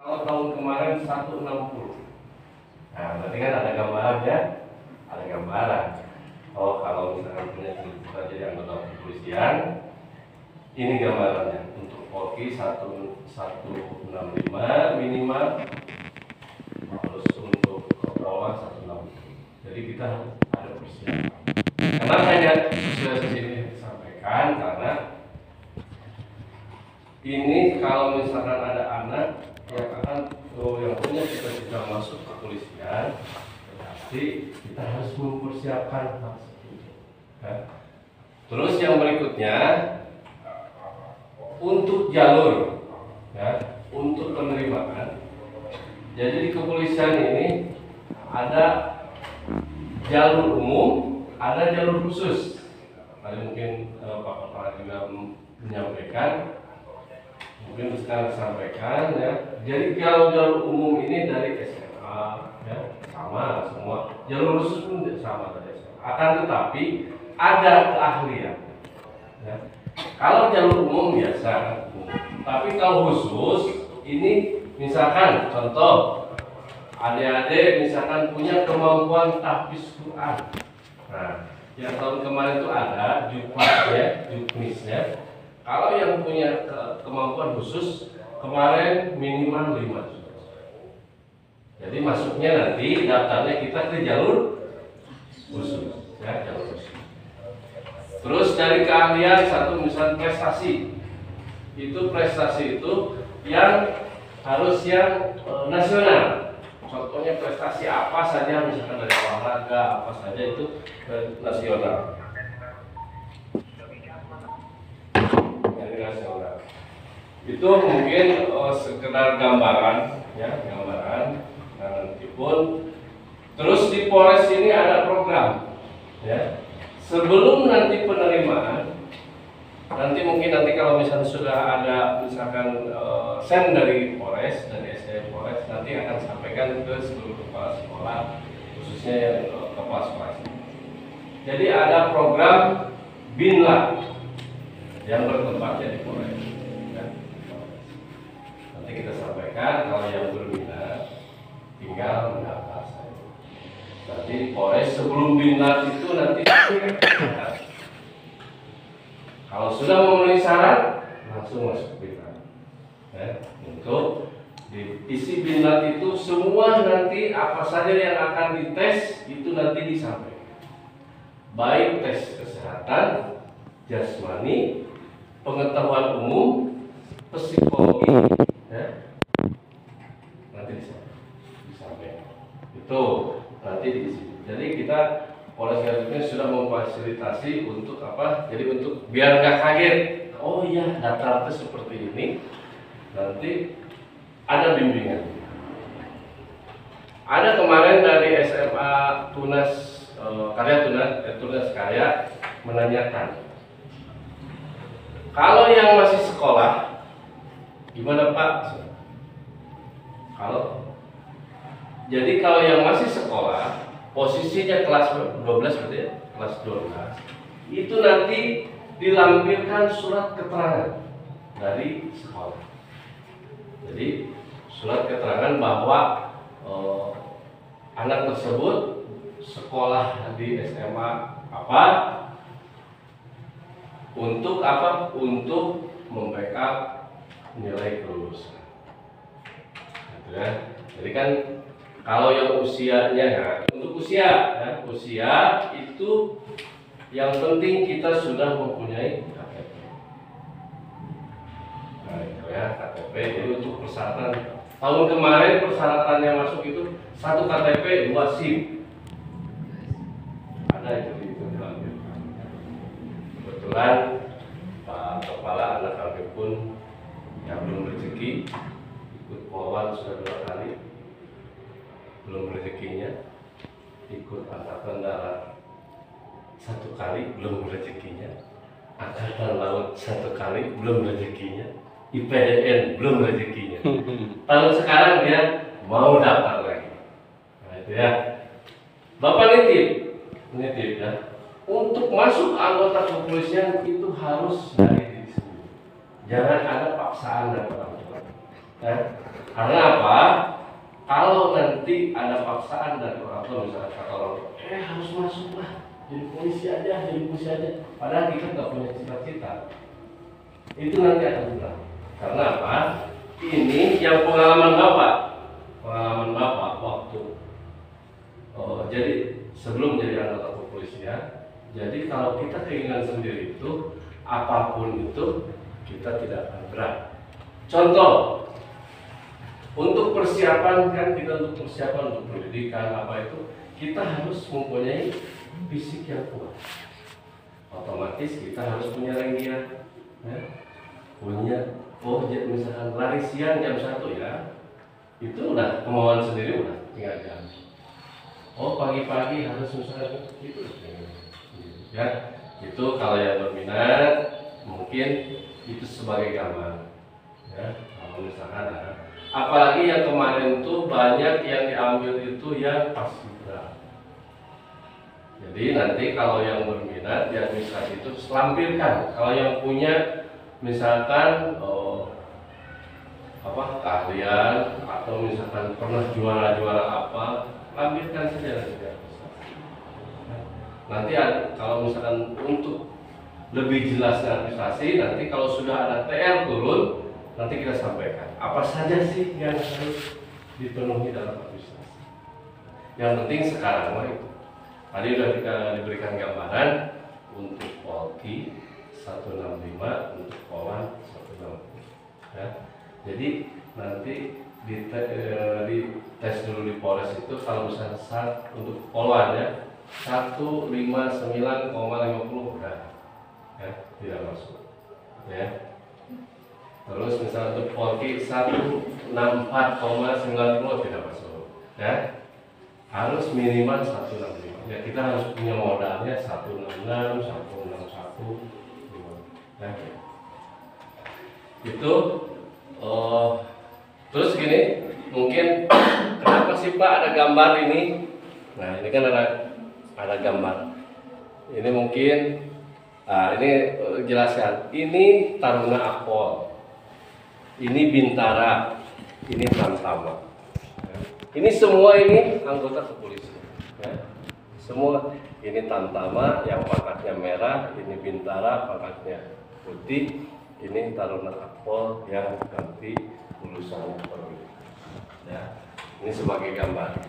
Kalau tahun kemarin 160. Nah, berarti kan ada gambarannya, ada gambaran. Oh, kalau misalkan punya cita-cita jadi anggota kepolisian, ini gambarannya. Untuk Polki 165 minimal, terus untuk Polwan 160. Jadi kita ada persiapan. Kenapa saya sosialisasi ini disampaikan? Karena ini kalau misalkan ada anak yang punya cita-cita masuk kepolisian, pasti kita harus mempersiapkan hal tersebut. Terus yang berikutnya untuk jalur, untuk penerimaan. Jadi di kepolisian ini ada jalur umum, ada jalur khusus. Tadi mungkin Pak Kepala juga menyampaikan. Mungkin sekarang sampaikan ya. Jadi kalau jalur umum ini dari SMA ya, sama semua. Jalur khusus pun sama dari SMA. Akan tetapi ada keahlian. Ya. Kalau jalur umum biasa, tapi kalau khusus ini misalkan contoh adik-adik misalkan punya kemampuan tahfiz Quran. Nah, yang tahun kemarin itu ada juknisnya. Kalau yang punya kemampuan khusus kemarin minimal 5 juta. Jadi masuknya nanti daftarnya kita ke jalur khusus, ya, jalur khusus. Terus dari keahlian satu misalnya prestasi. Itu prestasi itu yang harus yang nasional. Contohnya prestasi apa saja misalkan dari olahraga apa saja itu nasional. Nasional. Itu mungkin sekedar gambaran ya, gambaran. Nah, nanti pun terus di Polres ini ada program ya. Sebelum nanti penerimaan, nanti mungkin kalau misalnya sudah ada misalkan sen dari Polres, dari SDM Polres, nanti akan sampaikan ke seluruh kepala sekolah, khususnya yang kepala sekolah. Jadi ada program Binla yang bertempatnya di Polres. Ya. Nanti kita sampaikan kalau yang berminat tinggal mendaftar saja. Nanti Polres sebelum Binla itu nanti kalau sudah memenuhi syarat langsung masuk Binla. Ya. Untuk diisi Binla itu semua nanti apa saja yang akan dites itu nanti disampaikan. Baik tes kesehatan, jasmani, pengetahuan umum, psikologi, ya, nanti disampaikan. Itu nanti diisi. Jadi kita Polres Garut ini sudah memfasilitasi untuk apa? Jadi untuk biar nggak kaget. Oh iya, daftar tes seperti ini. Nanti ada bimbingan. Ada kemarin dari SMA Tunas Tunas Karya menanyakan. Kalau yang masih sekolah, gimana Pak? Jadi kalau yang masih sekolah, posisinya kelas 12 berarti ya, kelas 12, itu nanti dilampirkan surat keterangan dari sekolah. Jadi surat keterangan bahwa anak tersebut sekolah di SMA apa, untuk apa? Untuk membackup nilai kelulusan. Gitu ya. Jadi kan kalau yang usianya ya, untuk usia itu yang penting kita sudah mempunyai KTP. Nah itu ya KTP. Jadi untuk persyaratan tahun kemarin persyaratannya masuk itu 1 KTP 2 SIM. Ada itu dilampirkan. Kebetulan Pak Kepala anak kami pun yang belum rezeki ikut Polwan sudah 2 kali, belum rezekinya. Ikut Angkatan Darat 1 kali, belum rezekinya. Angkatan Laut 1 kali, belum rezekinya. IPDN belum rezekinya. Tahun sekarang dia mau daftar lagi. Nah itu ya. Bapak nitip ya. Untuk masuk anggota kepolisian itu harus dari diri sendiri. Jangan ada paksaan dari orang tua. Ya. Karena apa? Kalau nanti ada paksaan dari orang tua, misalnya kata orang tua, harus masuk lah, jadi polisi aja. Padahal kita nggak punya cita-cita. Itu nanti akan berat. Karena apa? Ini yang pengalaman Bapak waktu jadi sebelum jadi anggota kepolisian. Jadi kalau kita keinginan sendiri itu, apapun itu kita tidak akan berat. Contoh, untuk persiapan untuk pendidikan apa itu, kita harus mempunyai fisik yang kuat. Otomatis kita harus punya lenggian, ya. Misalkan lari siang jam 1 ya, itu udah kemauan sendiri, udah tinggal jalan. Pagi-pagi harus misalkan gitu, ya. Itu kalau yang berminat mungkin itu sebagai gambar, ya. Kalau misalkan apalagi yang kemarin tuh banyak yang diambil itu yang paskibra. Jadi nanti kalau yang berminat di administrasi itu selampirkan. Kalau yang punya misalkan keahlian atau misalkan pernah juara apa, lampirkan saja nanti. Nanti kalau misalkan untuk lebih jelas administrasi, nanti kalau sudah ada TR turun, nanti kita sampaikan apa saja sih yang harus dipenuhi dalam administrasi. Yang penting sekarang itu tadi sudah kita diberikan gambaran untuk Polki 165, untuk Polwan 160, ya. Jadi nanti di tes dulu di Polres itu, kalau misalnya untuk Polwan ya 159,50 udah, ya, tidak masuk, ya. Terus misalnya untuk Polki 164,90 tidak masuk, ya. Harus minimal 165. Ya, kita harus punya modalnya 166, 161, ya. Itu terus gini, mungkin kenapa sih Pak ada gambar ini? Nah, ini kan ada gambar. Ini mungkin ini jelaskan. Ini Taruna Akpol. Ini Bintara. Ini Tamtama. Ini semua ini anggota kepolisian. Ya. Semua ini Tamtama yang pangkatnya merah, ini Bintara pangkatnya putih, ini Taruna Akpol yang ganti lulusannya perwira. Ya. Ini sebagai gambar.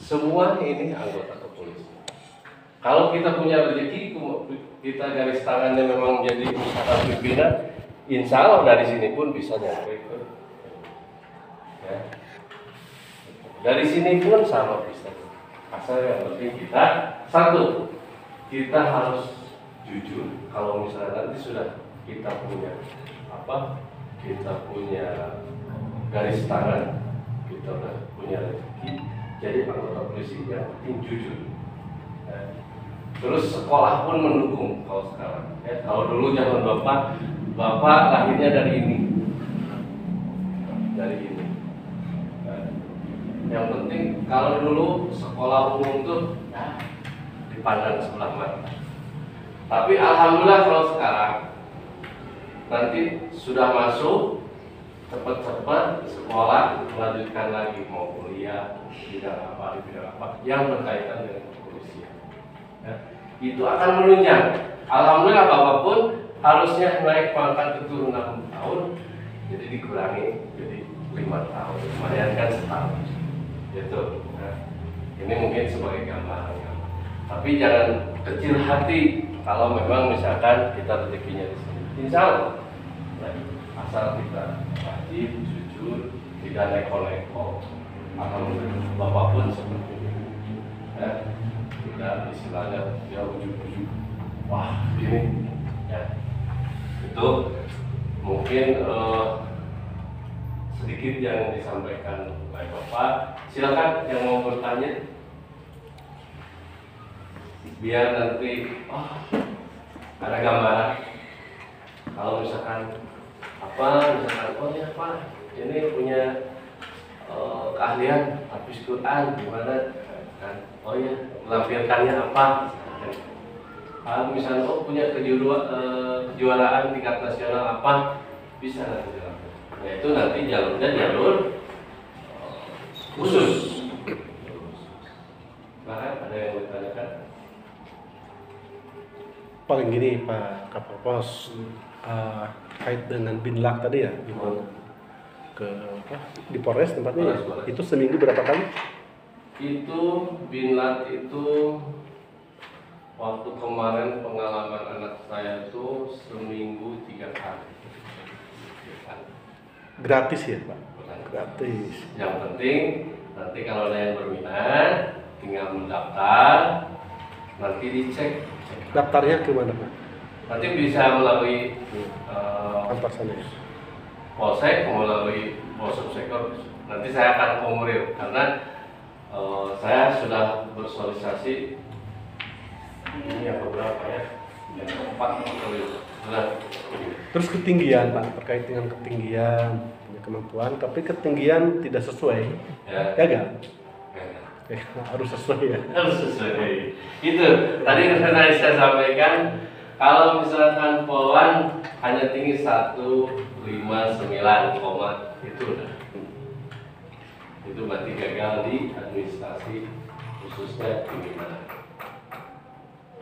Semua ini anggota kepolisian. Kalau kita punya rezeki, kita garis tangannya memang jadi usaha pimpinan, insya Allah dari sini pun bisa nyampe ke. Ya. Dari sini pun sama bisa. Asal yang penting kita satu, kita harus jujur. Kalau misalnya nanti sudah kita punya kita punya garis tangan, kita udah punya rezeki, jadi anggota polisi yang penting jujur. Ya. Terus sekolah pun mendukung kalau sekarang. Ya, kalau dulu zaman bapak lahirnya dari ini. Yang penting kalau dulu sekolah umum tuh dipandang sebelah mata. Tapi alhamdulillah kalau sekarang nanti sudah masuk cepat-cepat sekolah, melanjutkan lagi mau kuliah bidang apa yang berkaitan dengan kepolisian. Ya, itu akan menunjang. Alhamdulillah Bapak pun harusnya naik pangkat itu 6 tahun, jadi dikurangi jadi 5 tahun, lumayan kan setahun. Gitu. Nah, ini mungkin sebagai gambaran. Tapi jangan kecil hati kalau memang misalkan kita rezekinya di sini. Insya Allah, nah, asal kita rajin, jujur, tidak neko-neko. Alhamdulillah, Bapak pun seperti ini. Ya, tidak istilahnya dia ujuk-ujuk. Wah, ini, ya, itu mungkin sedikit yang disampaikan oleh Bapak. Silakan yang mau bertanya, biar nanti ada gambaran. Kalau misalkan ya Pak, ini punya keahlian habis Quran gimana kan? Oh ya, melampirkannya apa? Misalnya punya kejuaraan tingkat nasional apa, bisa nanti dilakukan. Nah, itu nanti jalur khusus. Nah, ada yang ditanyakan? Paling gini Pak Kapolpos, kait dengan binlak tadi ya, gimana? Ke apa? Di Polres tempatnya Polres. itu seminggu berapa kali? Itu binlak itu waktu kemarin pengalaman anak saya itu seminggu 3 kali. Gratis ya Pak? Gratis. Yang penting nanti kalau ada yang berminat tinggal mendaftar, nanti dicek. Daftarnya ke mana Pak? Nanti bisa melalui Kantor sana ya? polsek, melalui polsek sektor. Nanti saya akan komunikasi karena saya sudah bersosialisasi ini yang beberapa ya, yang keempat sudah. Terus ketinggian Pak, terkait dengan ketinggian, punya kemampuan, tapi ketinggian tidak sesuai, ya enggak? Ya, harus sesuai ya. Harus sesuai. Itu tadi saya sampaikan, kalau misalkan Polwan hanya tinggi 159, itu udah. Itu berarti gagal di administrasi khususnya tinggi badan.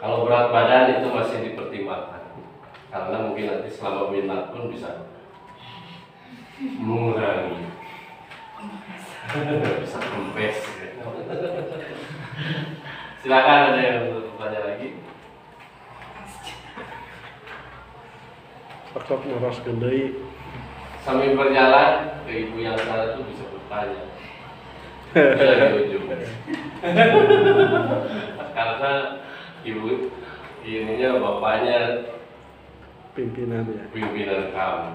Kalau berat badan itu masih dipertimbangkan, karena mungkin nanti selama minat pun bisa mengurangi, bisa kempes. Silakan, ada yang bertanya lagi. Paksa nguras gendai. Sambil berjalan ke ibu yang sana tuh bisa bertanya. Bila di ujung. Karena ibu ininya bapaknya Pimpinan ya. pimpinan kamu.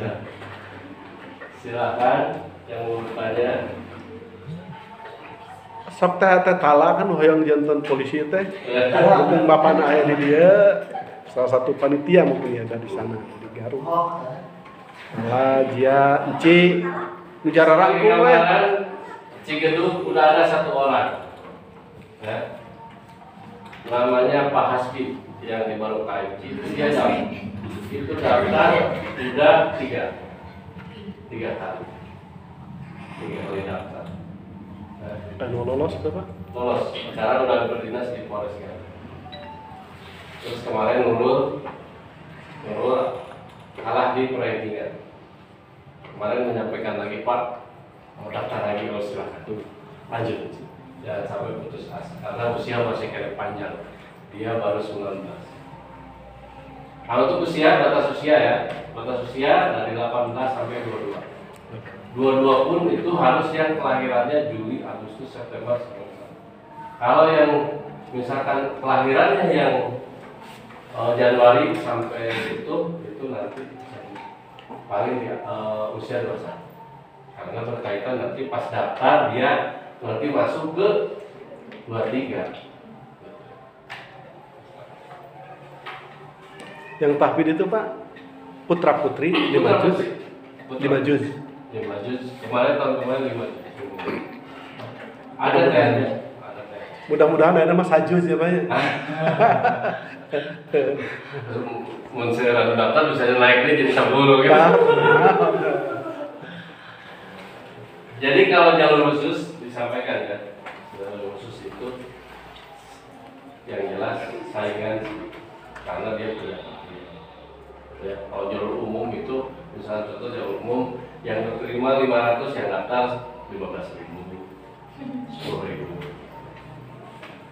Nah, silakan yang mau bertanya. Sok teh tala kan hoyong jantan polisi teh. Mungkin bapakna aya di dia, salah satu panitia mungkin ya dari sana di Garut. Lah dia enci nu jara rangkum we. Cigeduh udah ada 1 orang. Ya. Namanya Pak Hasbi yang di Baru KMC. Itu dia daftar. Itu daftar udah 3 kali. 3 kali daftar. Dan lolos Bapak? Lolos. Sekarang udah berdinas di Polres kan. Terus kemarin Nurul kalah di perhitungan. Kemarin menyampaikan lagi, Pak, mau daftar lagi, kalau silahkan tuh lanjut, jangan sampai putus asa karena usia masih kayak panjang, dia baru 19. Kalau untuk usia, batas usia ya, batas usia dari 18 sampai 22. 22 pun itu harus yang kelahirannya Juli, Agustus, September, kalau yang misalkan kelahirannya yang Januari sampai itu nanti paling usia 21. Karena berkaitan nanti pas daftar dia nanti masuk ke 23. Yang tahbid itu Pak, putra putri 5 juz. 5 juz. 5 juz. Tahun kemarin 5 juz. Ada tehnya. Mudah-mudahan ada Mas Hajuz ya Pak ya. Menseran daftar bisa naiknya jadi 10 gitu. Jadi kalau jalur khusus disampaikan ya, jalur khusus itu yang jelas saingan karena dia punya ya, kalau jalur umum itu misalnya contoh jalur umum yang diterima 500 yang daftar 15.000, 10.000.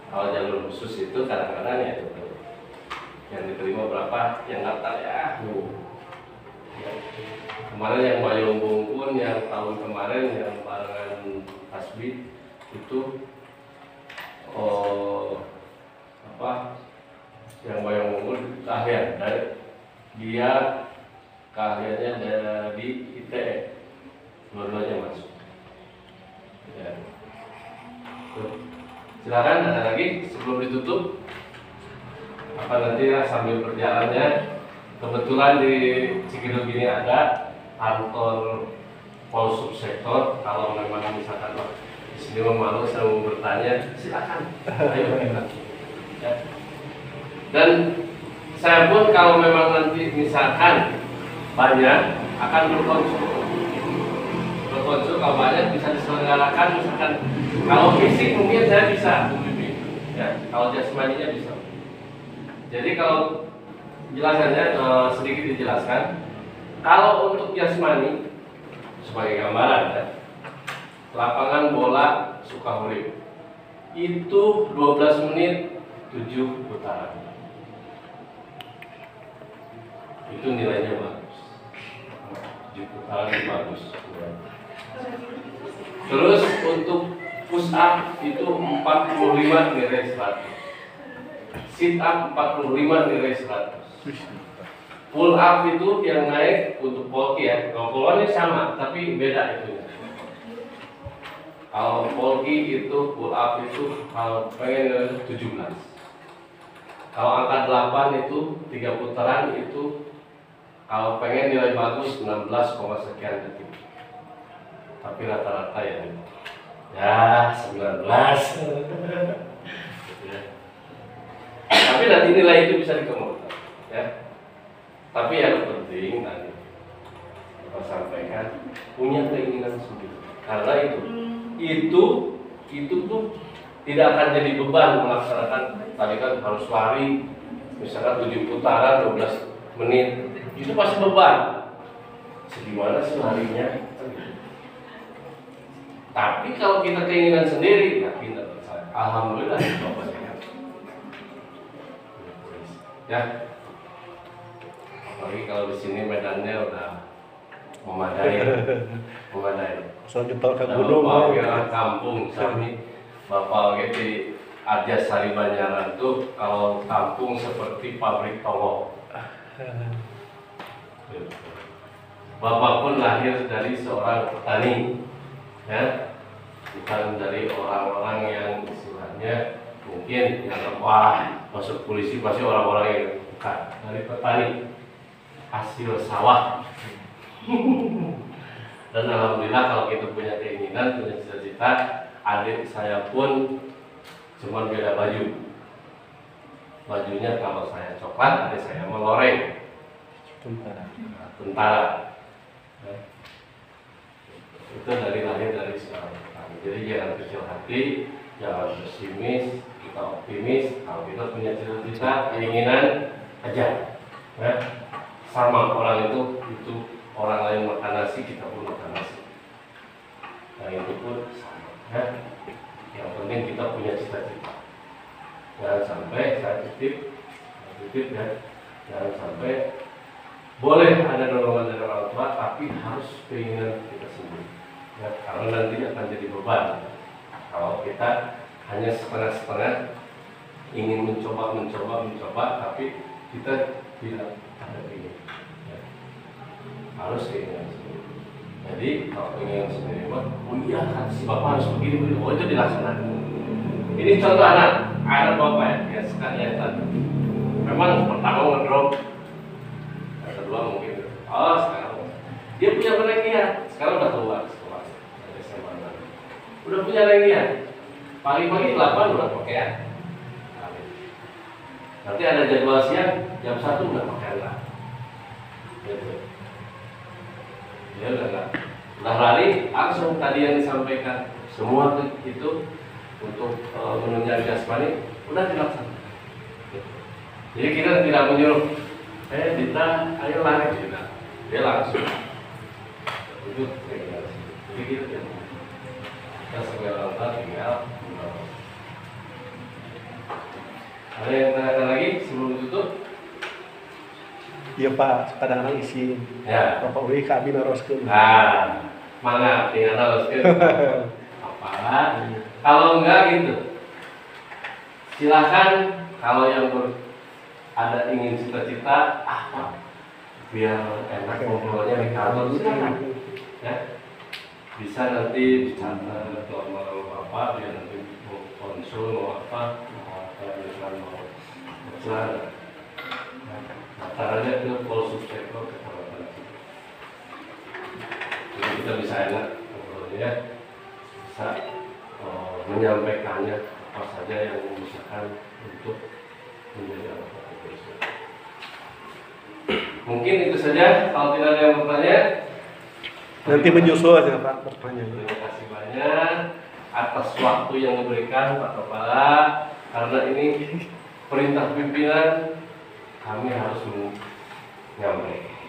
Kalau jalur khusus itu kadang-kadang ya yang diterima berapa yang daftar ya. Kemarin yang Bayung Bungkun yang tahun kemarin yang barengan Hasbi itu yang Bayung Bungkun keahlian dia keahliannya dari ITE, dua-duanya masuk ya. Silakan, ada lagi sebelum ditutup apa nanti ya, sambil berjalannya kebetulan di Cikidul gini ada kantor Polsub sektor. Kalau memang misalkan di sini malu saya mau bertanya, silakan. Ayo kita. Ya. Dan saya pun kalau memang nanti misalkan banyak akan berkonsul kalau banyak bisa diselenggarakan, misalkan kalau fisik mungkin saya bisa membimbing, ya kalau jasmaninya bisa. Jadi kalau jelasannya sedikit dijelaskan, kalau untuk jasmani sebagai gambaran ya, lapangan bola Sukahurip itu 12 menit 7 putaran. Itu nilainya bagus. 7 putaran itu bagus. Terus untuk push up itu 45 nilai 100. Sit up 45 nilai 100. Pull up itu yang naik untuk polki ya. Kalau pull ini sama, tapi beda itu. Kalau polki itu pull up itu kalau pengen 17. Kalau angka 8 itu 3 putaran itu kalau pengen nilai bagus 16, sekian detik. Tapi rata-rata ya 19. Tapi nanti nilai itu bisa dikemukakan ya. Tapi yang penting tadi Bapak sampaikan punya keinginan sendiri. Karena itu tuh tidak akan jadi beban melaksanakan. Tadi kan harus lari misalkan 7 putaran 12 menit, itu pasti beban. Segimana sih larinya? Tapi kalau kita keinginan sendiri, ya kita selesai. Alhamdulillah Bapak sehat. Ya. Apalagi kalau di sini medannya udah memadai. Selanjutnya ke Nah, gunung. Bapak ya kampung sami Bapak gitu aja Sari Banyaran tuh kalau kampung seperti pabrik tolong. Bapak pun lahir dari seorang petani, ya, bukan dari orang-orang yang istilahnya mungkin yang wah masuk polisi pasti orang-orang yang bukan, dari petani hasil sawah. Dan alhamdulillah kalau kita punya keinginan, punya cita-cita, adik saya pun cuma beda baju. Bajunya kalau saya coklat, adik saya meloreng. Tentara. Itu dari lahir dari seorang petani. Jadi jangan kecil hati, jangan pesimis, kita optimis. Kalau kita punya cita-cita, keinginan, aja. Ya. Sama orang itu orang lain makan nasi, kita pun makan nasi. Nah itu pun sama. Ya. Yang penting kita punya cita-cita. Jangan sampai saya titip ya. Jangan sampai boleh ada dorongan dari orang tua, tapi harus keinginan kita sendiri. Ya, karena nanti akan jadi beban. Kalau kita hanya setengah-setengah ingin mencoba, tapi kita tidak ada keinginan. Ya. Harus keinginan sendiri. Jadi kalau keinginan sendiri, oh iya kan si bapak harus begini, oh itu dilaksanakan. Ini contoh anak bapak ya sekalian tadi. Memang pertama ngedrop, yang kedua mungkin, sekarang dia punya penelitian, sekarang udah keluar sekolah, SMA nanti. Udah punya penelitian, pagi-pagi 8 udah pakaian. Nanti ada jadwal siang, jam 1 udah pakaian lah. Gitu. Dia udah lari, langsung tadi yang disampaikan, semua itu untuk menunjang jasmani udah dilaksanakan. Jadi kita tidak menyuruh, Dita, ayo lari, tidak. Dia langsung. Itu regulasi. Jadi gitu ya. Kita sebagai orang tua tinggal. Ada yang tanyakan lagi sebelum tutup? Iya Pak, kadang-kadang isi. Ya. Bapak Uli Kak Abi naroskeun. Nah, mana tinggal naroskeun. Apa? Kalau enggak gitu, silahkan. Kalau yang ada ingin cita-cita, biar enak ngobrolnya di kantor silakan. Ya, bisa nanti dicatat nomor apa, biar nanti mau konsul mau apa, mau berjalan. Caranya ke Polsubtekno ke Kalimantan. Jadi kita bisa enak ngobrolnya, bisa menyampaikannya apa saja yang misalkan untuk menjadi alat itu. Mungkin itu saja. Kalau tidak ada yang bertanya, Nanti menyusul ya Pak pertanyaannya. Terima kasih banyak atas waktu yang diberikan Pak Kepala, karena ini perintah pimpinan kami harus menyampaikan.